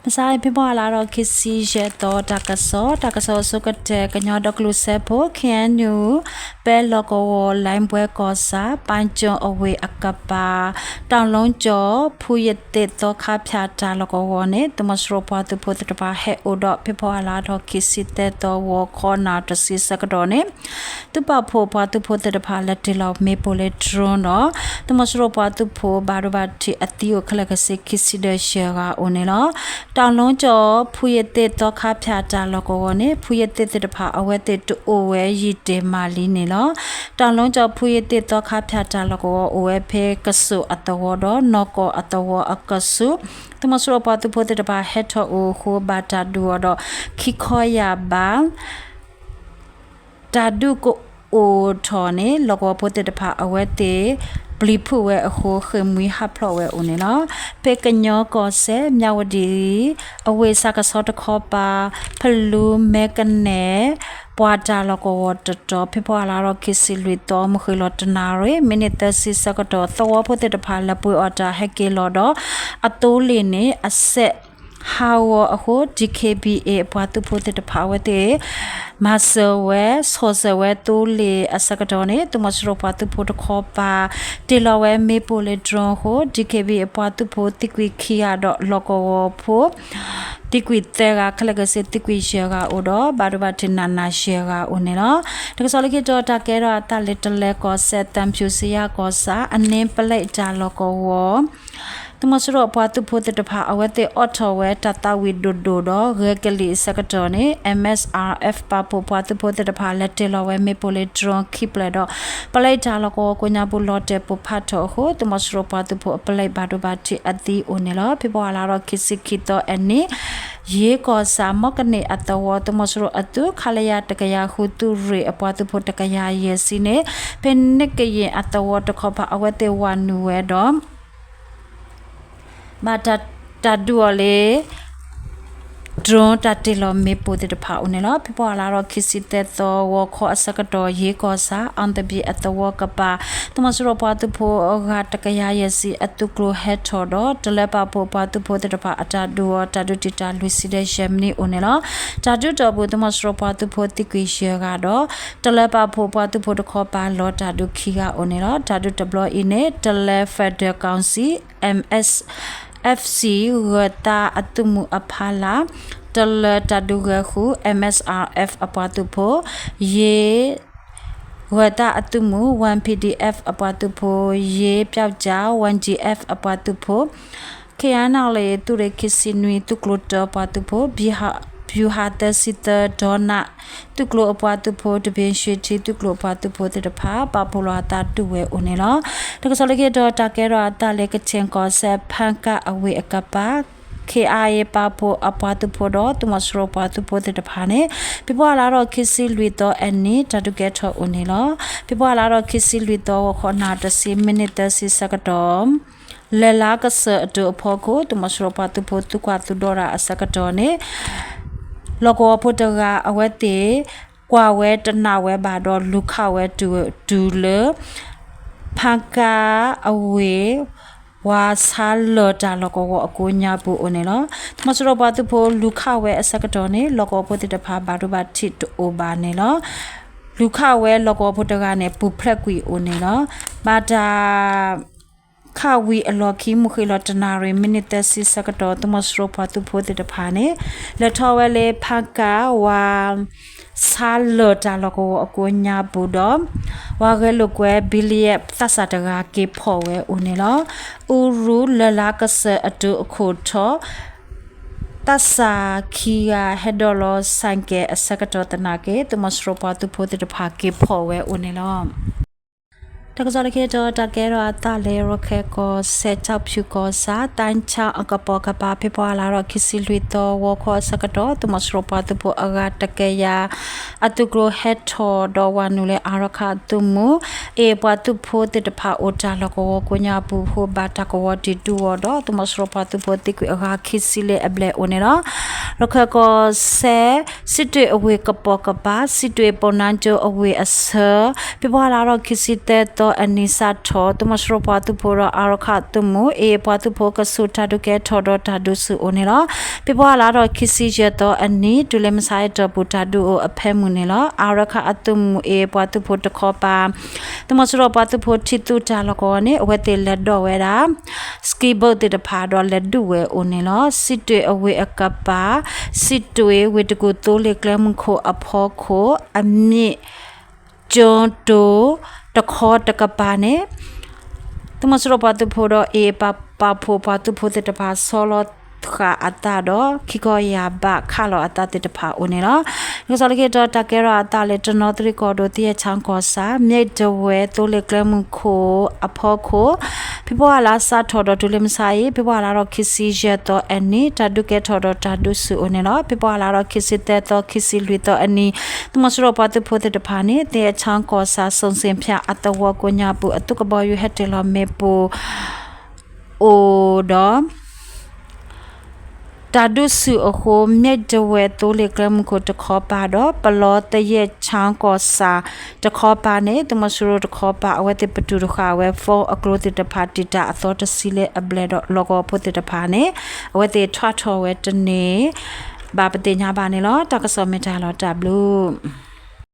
ภาษาพี่บอกลาเราคิดซีเจตอตากะซอสุกเตกะญอดอกลุเซโพเคียนยูเปลโกวไลน์บวยกอซาปันจออเวอักกะปาตองลงจอผู้ยเตตอคาพยาจาลกวเนตมสโรปาตุโพตตะปาเฮโอดอพี่บอกลาดอคิดซีเตตอวคอนาตซีสกดอเนตุปาโพปาตุโพตตะปาละติลอเมโปเลตรอนดอตมสโรปาตุโพบารุบาติอติโอคละกะเซคิดซีเดเชกาโอเนลอတောင်လုံးကျော်ဖူရတဲ့တော့ခါဖြာကြလောကောနေဖူရတဲ့တဖာအဝဲတဲ့တူဝဲရီတေမာလီနေလောတောင်လုံးကျော်ဖူရတဲ့တော့ခါဖြာကြလောကောအဝဲဖဲကဆုအတဝတော့နောကောအတဝအကဆုတမစရပတူဖို့တဲ့တဖာဟက်ထောအိုခိုဘာတာဒူတော့ခိခောရဘာတာဒုကိုအိုထော်နေလောကောဖို့တဲ့တဖာအဝဲတဲ့ပလီဖူဝဲအခုခေမွေဟပ်လောဝဲဦးနေနော်ပေကညောကောဆဲမြဝဒီအဝေစကစောတခောပါဖလူမဲကနေပွာတာလကောတတော်ဖေပွာလာတော့ကိစီလွေတော်မခွေလောတနာရမိနစ်တစီစကတော့သောဖို့တဲ့တဖာလပွေအော်တာဟက်ကေလောတော့အတိုးလေးနေအဆက်how ho DKBA ပွားသူဖို့တဲ့ပါဝတဲ့မဆဝဲဆောဆဝဲတူလေအစကတော့နေသူမစရပွားသူဖို့တခေါ်ပါတေလဝဲမေပိုလေဒရွန်ဟို DKBA ပွားသူဖို့တိကွီခီယာတော့လောကောဖို့တိကွီတဲကခလကစစ်တိကွီရှေကအိုတော့ဘာဒဘတင်နာနာရှေကအိုနေနော်တကယ်ဆိုလေကတော့တကယ်တော့တလက်တလဲကောဆက်တမ်ဖြူစီယာကောစာအနေပလိုက်ကြလောကောဝတမစရပွားသူဖို့တဲ့ဖာအဝဲတဲ့အော်ထော်ဝဲတတဝီဒိုဒိုတော့ရေကလီစကတော်နေ MSRF ပါပွားသူဖို့တဲ့ဖာလက်တယ်လောဝဲမေပိုလေဒရွန်ခိပလက်တော့ပလိုက်ကြလောကောကိုညာဘူးလော့တဲ့ပဖတ်တော့ဟိုတမစရပွားသူဖို့ပလိုက်ဘာတို့ဘာတီအတီအိုနေလောဖေပေါ်လာတော့ခိစိခိတော့အနိရေကောစာမကနေအတဝတမစရအတုခလရတကရခုတူရေအပွားသူဖို့တကရရေစီနေဖင်နကရင်အတဝတခပါအဝဲတဲ့ဝနူဝဲတော့มาตัดดัวเลยดรอนตัดติลอเมปูติดพาอุเนี่ยเนาะพี่ปอลาเราคิดสิแต่ตัววอคอสักตัวเยก็ซาอันตบีอัตวกปาตัวมาสรปาตุโพกาตกยายสิอัตุกโลเฮทอดอตเลปาโพปาตุโพติดพาอัตดัวตัดติตาลุสิเดเชมนี่อุเนี่ยเนาะตัดตัวบุตัวมาสรปาตุโพติกิเชกาดอตเลปาโพปาตุโพตขอปาลอตัดခိกาอุเนี่ยเนาะตัดตบลออินเนตเลเฟเดอร์คาวน์ซิล MS FC ရတာအတုမှုအဖလာတလတဒုဂခု MSRF အပွားသူဖို့ရေရတာအတုမှု 1PDF အပွားသူဖို့ရေပြောက်ကြ 1GF အပွားသူဖို့ခရနာလေသူရခစီနွေသူကလတ်အပွားသူဖို့ဘီဟာဗျူဟာတစီတဒေါနာတုကလိုအပွားတုဖို့တပင်းရွှေချီတုကလိုအပွားတုဖို့တဲ့ဖာပပလိုတာတူဝဲဦးနေလောတကစလကေတော့တကဲတော့တလေကချင်းကောဆက်ဖန်ကအဝေအကပါ KI ပါဖို့အပွားတုဖို့တော့သူမစရောပွားတုဖို့တဲ့ဖာနေပြပွားလာတော့ခစီလွီတော့အနီတတုကဲထောဦးနေလောပြပွားလာတော့ခစီလွီတော့ခေါနာတစီမိနစ်တစီစကတော့လေလာကဆအတူဖို့ကိုသူမစရောပွားတုဖို့တုကွာတုဒေါ်ရာအစကတော့နေလောကောဖို့တကအဝဲတေကွာဝဲတနာဝဲဘာတော့လူခဝဲဒူလေဖကာအဝေဝါဆာလောတာလောကောအကိုညာပူအိုနေလောမစရဘတ်ဖို့လူခဝဲအစကတော့နေလောကောဖို့တဖာဘာတို့ဘာချစ်အိုဘာနေလောလူခဝဲလောကောဖို့တကနေပူဖရက်ကွီအိုနေလောဘာတာခဝီအလော်ခီမခိလတနာရီမိနစ်တစီစကတော့တမစရပတူဖို့တဲ့ဖာနေလက်ထော်ဝဲလေဖကာဝါဆာလောတာလောကိုအကိုညာဘူတော့ဝါကလုကွဲဘီလီယက်သဆာတကကေဖော်ဝဲဦးနေလောဥရူလလာကဆအတူအခုထောတဆာခီယာဟက်ဒော်လောဆိုင်ကေအစကတော့တနာကေတမစရပတူဖို့တဲ့ဖာကေဖော်ဝဲဦးနေလောတကစားလကေတော့တကဲတော့တာလေရခဲကိုဆက်ချပ်ဖြူကိုစာတန်ချအကပကပါဖေပွာလာတော့ခစီလွီတော့ဝခေါ်စကတော့တမစရပတူဖို့အဂတကေယာအတုကရဟက်ထော်တော့ဝနူလေအရခတုမူအေပတူဖို့တဖာအိုတာလကောကိုညာပူဟိုဘာတကောတီတူတော့တမစရပတူဖို့တိကွအဂခစီလေအဘလေအိုနေတော့ရခဲကိုဆစ်တွေအဝေကပကပါစစ်တွေပေါ်နန်ချိုအဝေအဆဖေပွာလာတော့ခစီတဲ့ อันนี้สัตทอตุมสโรปาตุโพรอารคาตุมูเอปาตุโพกสุทาดุเกทอดทาดุสุโอเนลปิบวาลารอคิซิเจตอันนี้ดุเลมไซตบุตาดูโออเพมุเนลอารคาอตุมูเอปาตุโพตคอปาตุมสโรปาตุโพทิตุจาลกอเนเวเตเลดอเวดาสกีบติดพาดอเลดูเวโอเนลสิตเอเวอกปาสิตเวเวตกุโตเลกลมโคอพอโคอมิจอนโตตะคอตะกปาเนตุมสโรปาตุโพดเอปาปาโพปาตุโพติตพาโซโลขาอัตตาดอคิกอยาบะคาโลอัตตาติตพาโอเนลก็สลเกตตะเกราอัตตาเลตนอตริกอโดติยชังกอสาเมจเวตุเลกลมุโคอพอโคพิบวาลาซาทอดตุเลมไซพิบวาลารอคิซิเจตออันนี้ตาดุเกทอดตาดุสุโอเนลพิบวาลารอคิซิเตตอคิซิลุตออันนี้ตุมสโรปาตุโพติตพาเนเตยชังกอสาสงเสมพยอัตวกญาปุอตุกบอยูเฮเตลเมปูโอดอตาดุสุโอโคเมจเวตุเลกลมโคตะขอปาดอปลอตะเยช้างกอสาตะขอปาเนตุมสโรตะขอปาอเวติปตุรคาเวฟออโกรติตะพาติตาอธอตสิเลอเบลดโลโกโพติตะพาเนอเวติทวาทอเวตเนบาปติญาบาเนลอตะกะสอเมตาลอตาบลู